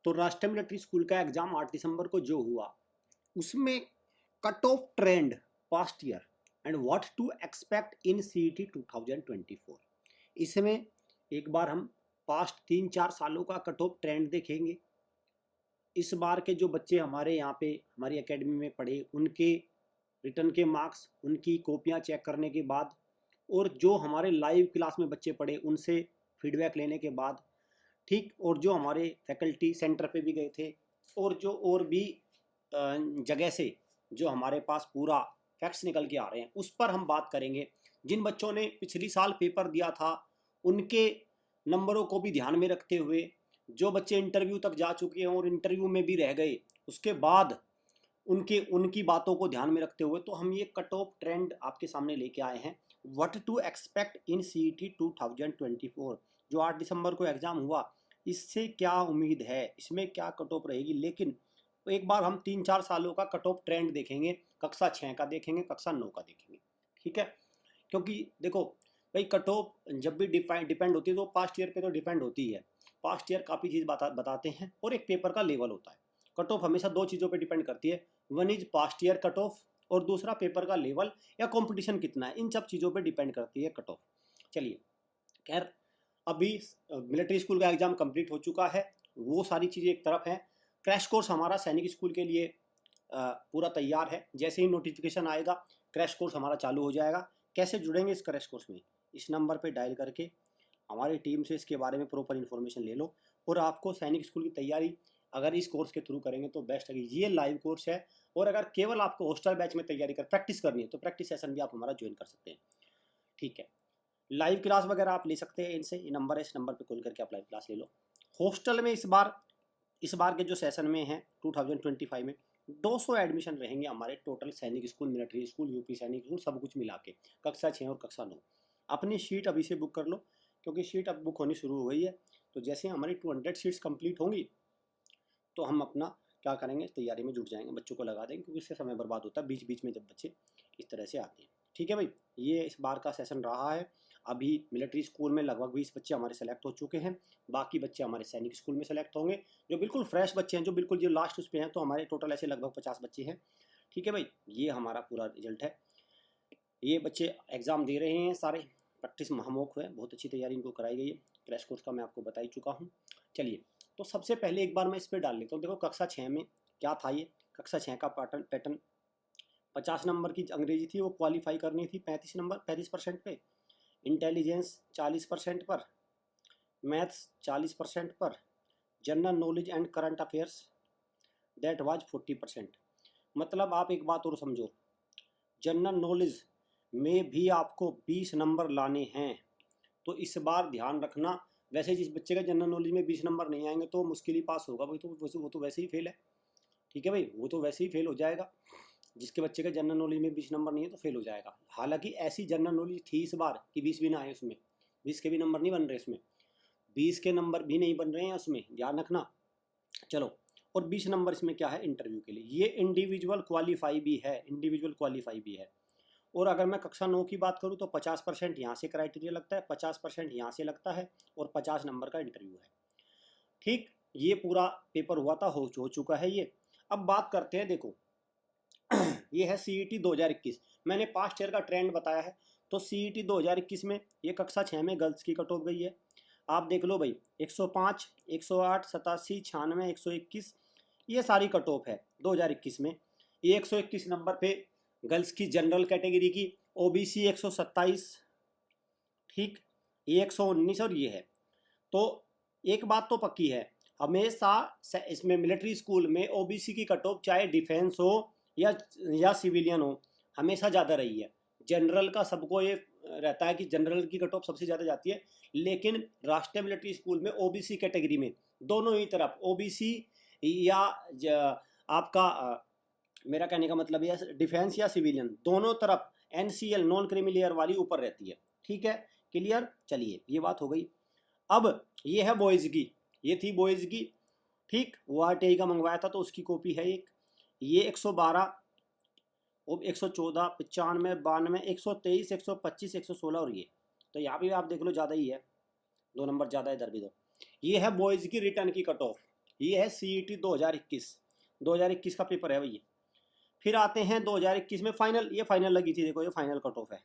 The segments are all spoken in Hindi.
तो राष्ट्रीय मिलिट्री स्कूल का एग्जाम 8 दिसंबर को जो हुआ उसमें cut off trend past year and what to expect in CET 2024। इसमें एक बार हम पास्ट 3-4 सालों का कट ऑफ ट्रेंड देखेंगे। इस बार के जो बच्चे हमारे यहाँ पे हमारी एकेडमी में पढ़े उनके रिटर्न के मार्क्स, उनकी कॉपियाँ चेक करने के बाद और जो हमारे लाइव क्लास में बच्चे पढ़े उनसे फीडबैक लेने के बाद, ठीक, और जो हमारे फैकल्टी सेंटर पे भी गए थे और जो और भी जगह से जो हमारे पास पूरा फैक्ट्स निकल के आ रहे हैं उस पर हम बात करेंगे। जिन बच्चों ने पिछली साल पेपर दिया था उनके नंबरों को भी ध्यान में रखते हुए, जो बच्चे इंटरव्यू तक जा चुके हैं और इंटरव्यू में भी रह गए उसके बाद उनकी बातों को ध्यान में रखते हुए, तो हम ये कट ऑफ ट्रेंड आपके सामने लेके आए हैं। What to expect in CET 2024, जो 8 दिसंबर को एग्ज़ाम हुआ, इससे क्या उम्मीद है, इसमें क्या कट ऑफ रहेगी। लेकिन एक बार हम 3-4 सालों का कट ऑफ ट्रेंड देखेंगे, कक्षा 6 का देखेंगे, कक्षा 9 का देखेंगे, ठीक है। क्योंकि देखो भाई, कट ऑफ जब भी डिपेंड होती है तो पास्ट ईयर पे तो डिपेंड होती है। पास्ट ईयर काफ़ी चीज़ बताते हैं और एक पेपर का लेवल होता है। कट ऑफ हमेशा 2 चीज़ों पे डिपेंड करती है, one is past year cut off और दूसरा पेपर का लेवल या कंपटीशन कितना है। इन सब चीज़ों पे डिपेंड करती है कट ऑफ। चलिए, खैर अभी मिलिट्री स्कूल का एग्ज़ाम कंप्लीट हो चुका है, वो सारी चीज़ें एक तरफ हैं। क्रैश कोर्स हमारा सैनिक स्कूल के लिए पूरा तैयार है। जैसे ही नोटिफिकेशन आएगा क्रैश कोर्स हमारा चालू हो जाएगा। कैसे जुड़ेंगे इस क्रैश कोर्स में? इस नंबर पे डायल करके हमारी टीम से इसके बारे में प्रॉपर इन्फॉर्मेशन ले लो और आपको सैनिक स्कूल की तैयारी अगर इस कोर्स के थ्रू करेंगे तो बेस्ट है। ये लाइव कोर्स है और अगर केवल आपको हॉस्टल बैच में तैयारी प्रैक्टिस करनी है तो प्रैक्टिस सेशन भी आप हमारा ज्वाइन कर सकते हैं, ठीक है। लाइव क्लास वगैरह आप ले सकते हैं इनसे, ये नंबर है, इस नंबर पर कॉल करके आप लाइव क्लास ले लो। हॉस्टल में इस बार के जो सेशन में है 2025 में 200 एडमिशन रहेंगे हमारे टोटल सैनिक स्कूल, मिलिट्री स्कूल, यूपी सैनिक स्कूल, सब कुछ मिला के कक्षा 6 और कक्षा 9। अपनी शीट अभी से बुक कर लो क्योंकि शीट अब बुक होनी शुरू हो गई है। तो जैसे हमारी 200 सीट्स कंप्लीट होंगी तो हम अपना क्या करेंगे, तैयारी में जुट जाएंगे, बच्चों को लगा देंगे क्योंकि इससे समय बर्बाद होता है बीच बीच में जब बच्चे इस तरह से आते हैं, ठीक है भाई। ये इस बार का सेशन रहा है। अभी मिलिट्री स्कूल में लगभग 20 बच्चे हमारे सेलेक्ट हो चुके हैं, बाकी बच्चे हमारे सैनिक स्कूल में सेलेक्ट होंगे। जो बिल्कुल फ्रेश बच्चे हैं, जो लास्ट उस पर हैं, तो हमारे टोटल ऐसे लगभग 50 बच्चे हैं, ठीक है भाई। ये हमारा पूरा रिजल्ट है। ये बच्चे एग्ज़ाम दे रहे हैं सारे, प्रैक्टिस महामोक है, बहुत अच्छी तैयारी इनको कराई गई है। क्रैश कोर्स का मैं आपको बता ही चुका हूँ। चलिए, तो सबसे पहले एक बार मैं इस पर डाल लेता हूँ। देखो कक्षा 6 में क्या था, ये कक्षा 6 का पैटर्न 50 नंबर की अंग्रेजी थी, वो क्वालिफाई करनी थी 35% पे, इंटेलिजेंस 40% पर, मैथ्स 40% पर, general knowledge and current affairs that was 40%। मतलब आप एक बात और समझो, जनरल नॉलेज में भी आपको 20 नंबर लाने हैं। तो इस बार ध्यान रखना, वैसे जिस बच्चे का जनरल नॉलेज में 20 नंबर नहीं आएंगे तो मुश्किल ही पास होगा, वो तो वैसे ही फेल है, ठीक है भाई, वो तो वैसे ही फेल हो जाएगा। जिसके बच्चे का जनरल नॉलेज में 20 नंबर नहीं है तो फेल हो जाएगा। हालांकि ऐसी जनरल नॉलेज थी इस बार कि 20 भी ना आए उसमें, 20 के भी नंबर नहीं बन रहे इसमें, 20 के नंबर भी नहीं बन रहे हैं उसमें, ध्यान रखना। चलो, और 20 नंबर इसमें क्या है, इंटरव्यू के लिए। ये इंडिविजुअल क्वालिफाई भी है, और अगर मैं कक्षा 9 की बात करूँ तो 50% यहाँ से क्राइटेरिया लगता है, 50% यहाँ से लगता है और 50 नंबर का इंटरव्यू है, ठीक। ये पूरा पेपर हुआ था, हो चुका है ये। अब बात करते हैं, देखो ये है सीईटी 2021। मैंने पास्ट ईयर का ट्रेंड बताया है, तो सीईटी 2021 में ये कक्षा 6 में गर्ल्स की कट ऑफ गई है। आप देख लो भाई, 105, 108, 87, 96, 121, ये सारी कट ऑफ है 2021 में। ये 121 नंबर पे गर्ल्स की जनरल कैटेगरी की, ओबीसी 127, ठीक, ये 119 और ये है। तो एक बात तो पक्की है, हमेशा इसमें मिलिट्री स्कूल में ओबीसी की कट ऑफ चाहे डिफेंस हो या सिविलियन हो, हमेशा ज़्यादा रही है। जनरल का सबको ये रहता है कि जनरल की कट ऑफ सबसे ज़्यादा जाती है, लेकिन राष्ट्रीय मिलिट्री स्कूल में ओबीसी कैटेगरी में दोनों ही तरफ ओबीसी या आपका मेरा कहने का मतलब ये डिफेंस या सिविलियन, दोनों तरफ एनसीएल नॉन क्रीमी वाली ऊपर रहती है, ठीक है, क्लियर। चलिए, ये बात हो गई। अब ये है बॉयज़ की, ये थी बॉयज़ की, ठीक, वो आरटीआई का मंगवाया था तो उसकी कॉपी है एक। ये 112, 114, 95, 92, 123, 125, 116 और ये, तो यहाँ भी आप देख लो ज़्यादा ही है, 2 नंबर ज़्यादा है इधर भी। दो, ये है बॉयज़ की रिटर्न की कट ऑफ, ये है CET 2021 का पेपर है भैया। फिर आते हैं 2021 में फाइनल, ये फाइनल लगी थी, देखो ये फाइनल कट ऑफ है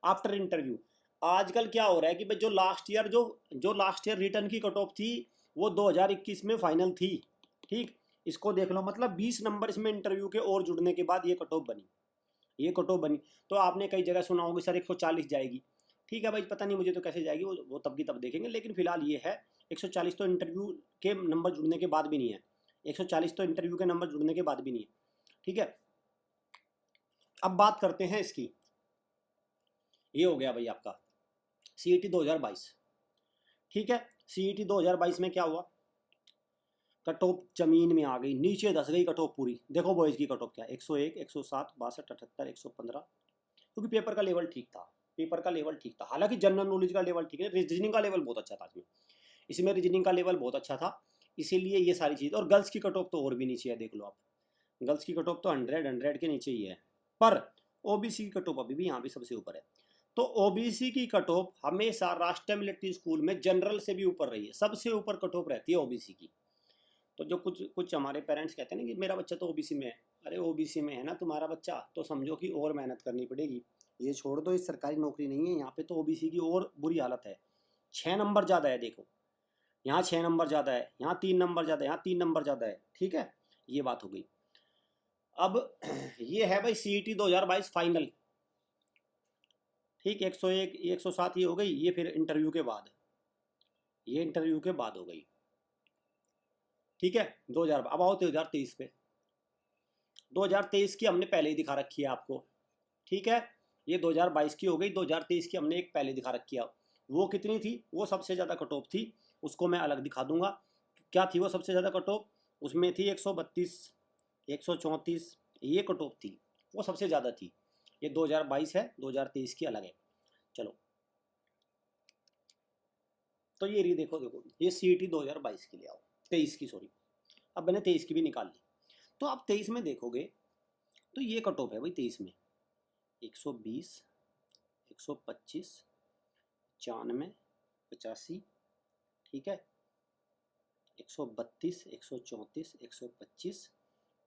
आफ्टर इंटरव्यू। आजकल क्या हो रहा है कि भाई जो लास्ट ईयर रिटर्न की कट ऑफ थी वो 2021 में फाइनल थी, ठीक। इसको देख लो, मतलब 20 नंबर इसमें इंटरव्यू के और जुड़ने के बाद ये कट ऑफ बनी। तो आपने कई जगह सुना होगा सर 140 जाएगी, ठीक है भाई, पता नहीं मुझे तो कैसे जाएगी, वो तब की तब देखेंगे, लेकिन फिलहाल ये है 140 तो इंटरव्यू के नंबर जुड़ने के बाद भी नहीं है, 140 तो इंटरव्यू के नंबर जुड़ने के बाद भी नहीं है, ठीक है। अब बात करते हैं इसकी, ये हो गया भाई आपका CET 2022, ठीक है। CET 2022 में क्या हुआ, कट ऑफ जमीन में आ गई, नीचे धस गई कट ऑफ पूरी। देखो बॉयज़ की कट ऑफ क्या है, 101, 107, 62, 78, 115, क्योंकि पेपर का लेवल ठीक था। हालांकि जनरल नॉलेज का लेवल ठीक है, रीजनिंग का लेवल बहुत अच्छा था इसमें रीजनिंग का लेवल बहुत अच्छा था, इसीलिए ये सारी चीज़। और गर्ल्स की कट ऑफ तो और भी नीचे है, देख लो आप, गर्ल्स की कट ऑफ तो 100 के नीचे ही है, पर OBC की कट ऑफ अभी भी यहाँ भी सबसे ऊपर है। तो OBC की कट ऑफ हमेशा राष्ट्रीय मिलिट्री स्कूल में जनरल से भी ऊपर रही है, सबसे ऊपर कट ऑफ रहती है OBC की। तो जो कुछ हमारे पेरेंट्स कहते हैं ना कि मेरा बच्चा तो OBC में है, अरे OBC में है ना तुम्हारा बच्चा, तो समझो कि और मेहनत करनी पड़ेगी, ये छोड़ दो, इस सरकारी नौकरी नहीं है यहाँ पे, तो OBC की और बुरी हालत है। 6 नंबर ज़्यादा है, देखो यहाँ 6 नंबर ज़्यादा है, यहाँ 3 नंबर ज़्यादा है, यहाँ 3 नंबर ज़्यादा है, ठीक है, ये बात हो गई। अब ये है भाई CET 2022 फाइनल, ठीक, 101, 107 ये हो गई, ये फिर इंटरव्यू के बाद, ये इंटरव्यू के बाद हो गई, ठीक है। 2000, अब आओ 2023 पे। 2023 की हमने पहले ही दिखा रखी है आपको, ठीक है, ये 2022 की हो गई, 2023 की हमने एक पहले दिखा रखी है। वो कितनी थी, वो सबसे ज़्यादा कट ऑफ थी, उसको मैं अलग दिखा दूंगा। क्या थी वो सबसे ज़्यादा कट ऑफ, उसमें थी 132, 134, ये कट ऑफ थी, वो सबसे ज़्यादा थी। ये 2022 है, 2023 की अलग है। चलो, तो ये रही, देखो ये CET 2022 की ले आओ, 23 की, सॉरी, अब मैंने 23 की भी निकाल ली। तो आप 23 में देखोगे तो ये कट ऑफ है भाई 23 में, 120, 125, 95, 85, ठीक है, 132, 134, 125,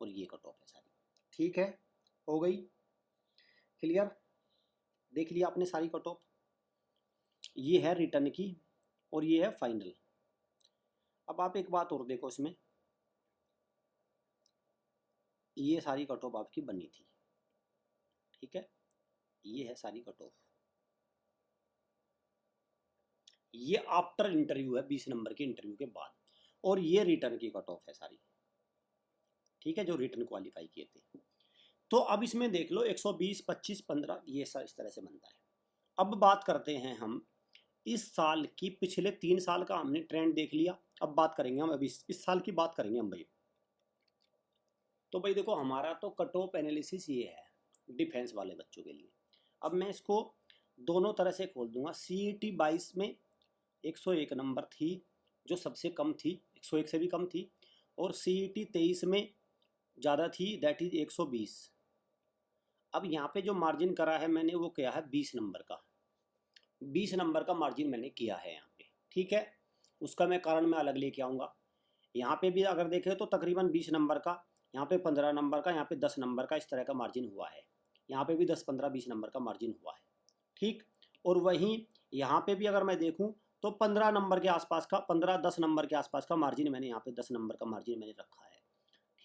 और ये कट ऑफ है सारी, ठीक है, हो गई क्लियर। देख लिया आपने सारी कट ऑफ, ये है रिटर्न की और ये है फाइनल। अब आप एक बात और देखो, इसमें ये सारी कट ऑफ आपकी बनी थी, ठीक है, ये है सारी कट ऑफ, ये आफ्टर इंटरव्यू है 20 नंबर के इंटरव्यू के बाद, और ये रिटर्न की कट ऑफ है सारी, ठीक है, जो रिटर्न क्वालिफाई किए थे। तो अब इसमें देख लो 120, 25, 15, ये सब इस तरह से बनता है। अब बात करते हैं हम इस साल की, पिछले 3 साल का हमने ट्रेंड देख लिया, अब बात करेंगे हम अभी इस साल की बात करेंगे हम भाई। तो भाई देखो, हमारा तो कट ऑफ एनालिसिस ये है डिफेंस वाले बच्चों के लिए। अब मैं इसको दोनों तरह से खोल दूंगा। CET 22 में 101 नंबर थी, जो सबसे कम थी, 101 से भी कम थी, और CET 23 में ज़्यादा थी, दैट इज 120। अब यहाँ पे जो मार्जिन करा है मैंने, वो किया है 20 नंबर का, 20 नंबर का मार्जिन मैंने किया है यहाँ पे, ठीक है। उसका मैं कारण मैं अलग लेके आऊँगा। यहाँ पे भी अगर देखें तो तकरीबन 20 नंबर का, यहाँ पे 15 नंबर का, यहाँ पे 10 नंबर का, इस तरह का मार्जिन हुआ है। यहाँ पे भी 10, 15, 20 नंबर का मार्जिन हुआ है, ठीक। और वहीं यहाँ पे भी अगर मैं देखूँ तो 15 नंबर के आसपास का, 15, 10 नंबर के आसपास का मार्जिन मैंने यहाँ पे 10 नंबर का मार्जिन मैंने रखा है,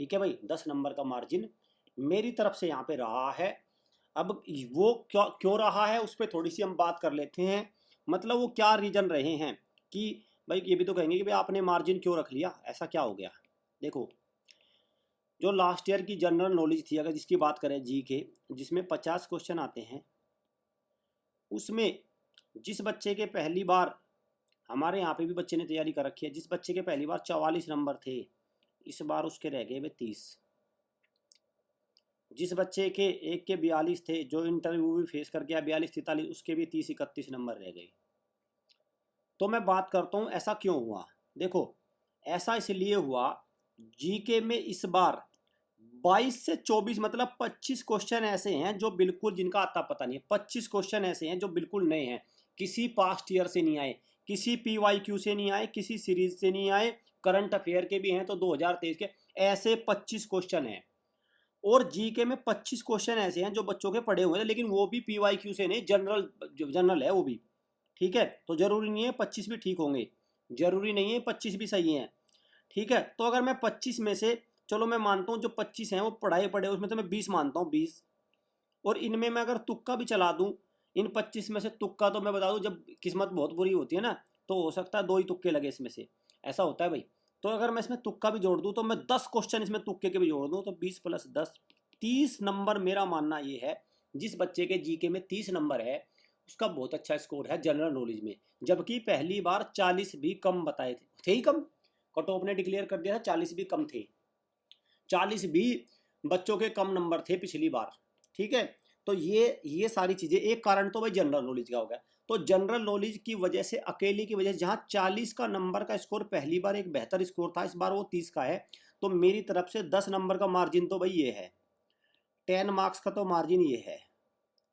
ठीक है भाई। 10 नंबर का मार्जिन मेरी तरफ से यहाँ पे रहा है। अब वो क्यों रहा है उस पर थोड़ी सी हम बात कर लेते हैं, मतलब वो क्या रीजन रहे हैं कि भाई, ये भी तो कहेंगे कि भाई आपने मार्जिन क्यों रख लिया, ऐसा क्या हो गया। देखो, जो लास्ट ईयर की जनरल नॉलेज थी, अगर जिसकी बात करें जी के, जिसमें 50 क्वेश्चन आते हैं, उसमें जिस बच्चे के पहली बार, हमारे यहाँ पे भी बच्चे ने तैयारी कर रखी है, जिस बच्चे के पहली बार 44 नंबर थे, इस बार उसके रह गए वे 30। जिस बच्चे के एक के 42 थे, जो इंटरव्यू भी फेस कर गया 42, 43, उसके भी 30, 31 नंबर रह गए। तो मैं बात करता हूँ ऐसा क्यों हुआ। देखो, ऐसा इसलिए हुआ, जीके में इस बार 22 से 24, मतलब 25 क्वेश्चन ऐसे हैं जो बिल्कुल, जिनका आता पता नहीं है। 25 क्वेश्चन ऐसे हैं जो बिल्कुल नए हैं, किसी पास्ट ईयर से नहीं आए, किसी PYQ से नहीं आए, किसी सीरीज से नहीं आए, करंट अफेयर के भी हैं तो 2023 के ऐसे 25 क्वेश्चन हैं। और जीके में 25 क्वेश्चन ऐसे हैं जो बच्चों के पढ़े हुए हैं, लेकिन वो भी PYQ से नहीं, जनरल है वो भी। ठीक है, तो जरूरी नहीं है 25 भी ठीक होंगे, जरूरी नहीं है 25 भी सही हैं। ठीक है, तो अगर मैं 25 में से, चलो मैं मानता हूँ जो 25 हैं वो पढ़े उसमें तो मैं 20 मानता हूँ, 20। और इनमें मैं अगर तुक्का भी चला दूँ, इन 25 में से तुक्का, तो मैं बता दूँ जब किस्मत बहुत बुरी होती है ना, तो हो सकता है 2 ही तुक्के लगे इसमें से, ऐसा होता है भाई। तो अगर मैं इसमें तुक्का भी जोड़ दूँ, तो मैं 10 क्वेश्चन इसमें तुक्के के भी जोड़ दूँ, तो 20 + 10 30 नंबर। मेरा मानना ये है जिस बच्चे के जीके में 30 नंबर है उसका बहुत अच्छा स्कोर है जनरल नॉलेज में। जबकि पहली बार 40 भी कम बताए थे ही कम, कट ऑफ ने डिक्लेयर कर दिया था 40 भी कम थे, 40 भी बच्चों के कम नंबर थे पिछली बार। ठीक है, तो ये सारी चीजें, एक कारण तो भाई जनरल नॉलेज का हो गया। तो जनरल नॉलेज की वजह से, अकेले की वजह से, जहां 40 का नंबर का स्कोर पहली बार एक बेहतर स्कोर था, इस बार वो 30 का है, तो मेरी तरफ से 10 नंबर का मार्जिन तो भाई ये है, 10 मार्क्स का तो मार्जिन ये है।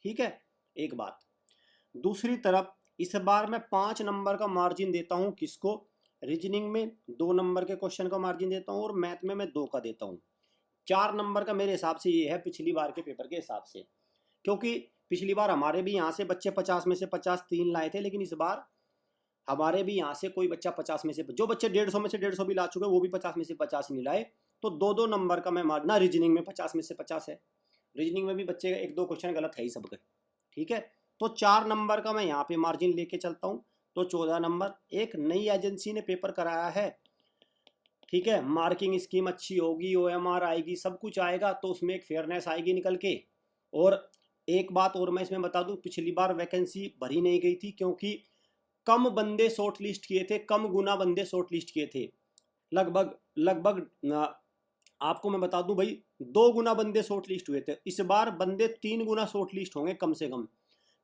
ठीक है, एक बात। दूसरी तरफ इस बार मैं 5 नंबर का मार्जिन देता हूं किसको, रीजनिंग में 2 नंबर के क्वेश्चन का मार्जिन देता हूं, और मैथ में मैं 2 का देता हूं। 4 नंबर का मेरे हिसाब से ये है पिछली बार के पेपर के हिसाब से, क्योंकि पिछली बार हमारे भी यहाँ से बच्चे 50 में से 50 3 लाए थे, लेकिन इस बार हमारे भी यहाँ से कोई बच्चा 50 में से, जो बच्चे 150 में से 150 भी ला चुके वो भी 50 में से 50 नहीं लाए। तो 2-2 नंबर का मैं मारना, रीजनिंग में 50 में से 50 है, रीजनिंग में भी बच्चे 1-2 क्वेश्चन गलत है ही सबके। ठीक है, तो 4 नंबर का मैं यहाँ पे मार्जिन लेके चलता हूँ, तो 14 नंबर। एक नई एजेंसी ने पेपर कराया है, ठीक है, मार्किंग स्कीम अच्छी होगी, OMR आएगी, सब कुछ आएगा, तो उसमें एक फेयरनेस आएगी निकल के। और एक बात और मैं इसमें बता दूं, पिछली बार वैकेंसी भरी नहीं गई थी क्योंकि कम बंदे शॉर्ट लिस्ट किए थे, कम गुना बंदे शॉर्ट लिस्ट किए थे, लगभग लगभग आपको मैं बता दूं भाई 2 गुना बंदे शॉर्ट लिस्ट हुए थे। इस बार बंदे 3 गुना शॉर्ट लिस्ट होंगे कम से कम,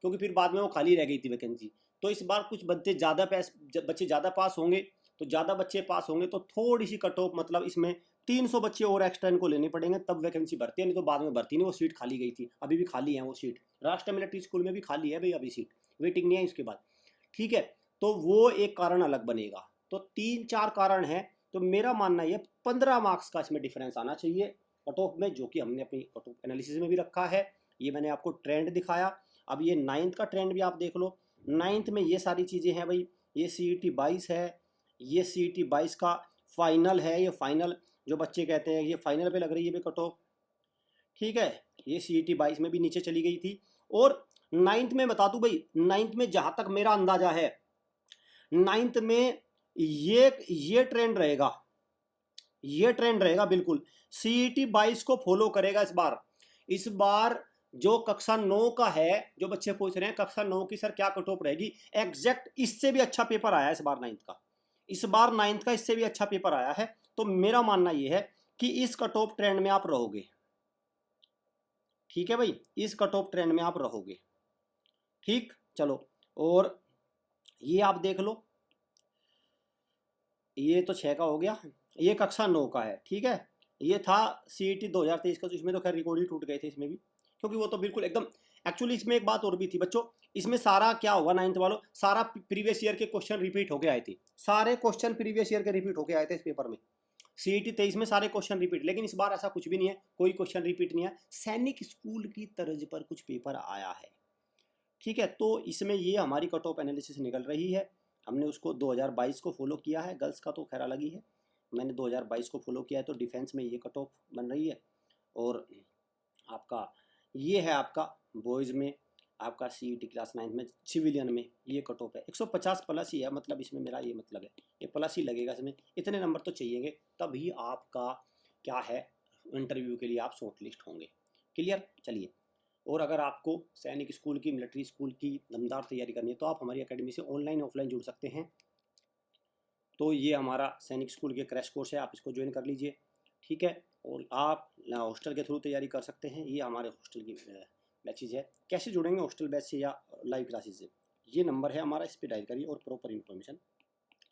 क्योंकि फिर बाद में वो खाली रह गई थी वैकेंसी। तो इस बार कुछ बच्चे ज़्यादा पास होंगे, तो ज़्यादा बच्चे पास होंगे तो थोड़ी सी कट ऑफ, मतलब इसमें 300 बच्चे और एक्स्ट्रा इनको लेने पड़ेंगे, तब वैकेंसी भरती है, नहीं तो बाद में भर्ती नहीं। वो सीट खाली गई थी, अभी भी खाली है वो सीट, राष्ट्रीय मिलिट्री स्कूल में भी खाली है भाई, अभी सीट वेटिंग नहीं है इसके बाद। ठीक है, तो वो एक कारण अलग बनेगा। तो 3-4 कारण है, तो मेरा मानना ये 15 मार्क्स का इसमें डिफरेंस आना चाहिए कट ऑफ में, जो कि हमने अपनी कट ऑफ एनालिसिस में भी रखा है। ये मैंने आपको ट्रेंड दिखाया। अब ये 9th का ट्रेंड भी आप देख लो। 9th में ये सारी चीज़ें हैं भाई, ये CET 22 है, ये CET 22 का फाइनल है, ये फाइनल जो बच्चे कहते हैं ये फाइनल पे लग रही है कट ऑफ। ठीक है, ये CET 22 में भी नीचे चली गई थी। और 9th में बता दूं भाई, 9th में जहां तक मेरा अंदाजा है, 9th में ये ट्रेंड रहेगा, ये ट्रेंड रहेगा बिल्कुल। CET 22 को फॉलो करेगा इस बार। इस बार जो कक्षा 9 का है, जो बच्चे पूछ रहे हैं कक्षा 9 की सर क्या कट ऑफ रहेगी, एग्जैक्ट इससे भी अच्छा पेपर आया है इस बार 9th का, इस बार 9th का इससे भी अच्छा पेपर आया है। तो मेरा मानना यह है कि इस कट ऑफ ट्रेंड में आप रहोगे। ठीक है भाई, इस कट ऑफ ट्रेंड में आप रहोगे। ठीक, चलो, और ये आप देख लो, ये तो 6 का हो गया, ये कक्षा 9 का है। ठीक है, ये था CET 2023 का, तो इसमें तो खैर रिकॉर्ड ही टूट गए थे इसमें भी, क्योंकि वो तो बिल्कुल एकदम। एक्चुअली इसमें एक बात और भी थी बच्चों, इसमें सारा क्या होगा 9th वालों, सारा प्रीवियस ईयर के क्वेश्चन रिपीट होके आए थे, सारे क्वेश्चन प्रीवियस ईयर के रिपीट होके आए थे इस पेपर में। CET 23 में सारे क्वेश्चन रिपीट, लेकिन इस बार ऐसा कुछ भी नहीं है, कोई क्वेश्चन रिपीट नहीं है, सैनिक स्कूल की तर्ज पर कुछ पेपर आया है। ठीक है, तो इसमें ये हमारी कट ऑफ एनालिसिस निकल रही है। हमने उसको 2022 को फॉलो किया है, गर्ल्स का तो खैर अलग ही है, मैंने 2022 को फॉलो किया है, तो डिफेंस में ये कट ऑफ बन रही है। और आपका ये है आपका बॉयज़ में, आपका CET क्लास 9 में सिविलियन में ये कट ऑफ है 150 प्लस ही है, मतलब इसमें मेरा ये मतलब है ये प्लस ही लगेगा, इसमें इतने नंबर तो चाहिएंगे, तभी आपका क्या है इंटरव्यू के लिए आप शॉर्ट लिस्ट होंगे। क्लियर, चलिए। और अगर आपको सैनिक स्कूल की, मिलिट्री स्कूल की दमदार तैयारी करनी है, तो आप हमारी एकेडमी से ऑनलाइन ऑफलाइन जुड़ सकते हैं। तो ये हमारा सैनिक स्कूल के क्रैश कोर्स है, आप इसको ज्वाइन कर लीजिए। ठीक है, और आप हॉस्टल के थ्रू तैयारी कर सकते हैं, ये हमारे हॉस्टल की बैचेज है। कैसे जुड़ेंगे हॉस्टल बैच से या लाइव क्लासेज से, ये नंबर है हमारा, इस पर डायल करिए और प्रॉपर इन्फॉर्मेशन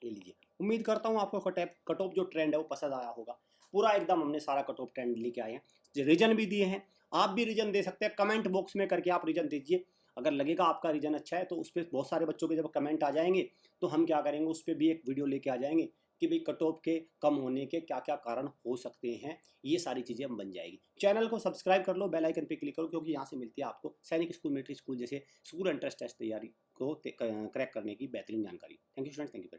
ले लीजिए। उम्मीद करता हूँ आपको कट ऑफ जो ट्रेंड है वो पसंद आया होगा। पूरा एकदम हमने सारा कट ऑफ ट्रेंड लेके आए हैं, रीजन भी दिए हैं, आप भी रीजन दे सकते हैं, कमेंट बॉक्स में करके आप रीजन दीजिए। अगर लगेगा आपका रीजन अच्छा है तो उस पर बहुत सारे बच्चों के जब कमेंट आ जाएंगे तो हम क्या करेंगे, उस पर भी एक वीडियो लेके आ जाएंगे कि भाई कट ऑफ के कम होने के क्या क्या कारण हो सकते हैं। ये सारी चीज़ें हम बन जाएगी। चैनल को सब्सक्राइब कर लो, बेल आइकन पे क्लिक करो, क्योंकि यहाँ से मिलती है आपको सैनिक स्कूल, मिलिट्री स्कूल जैसे स्कूल एंट्रेंस टेस्ट तैयारी को क्रैक करने की बेहतरीन जानकारी। Thank you student, thank you.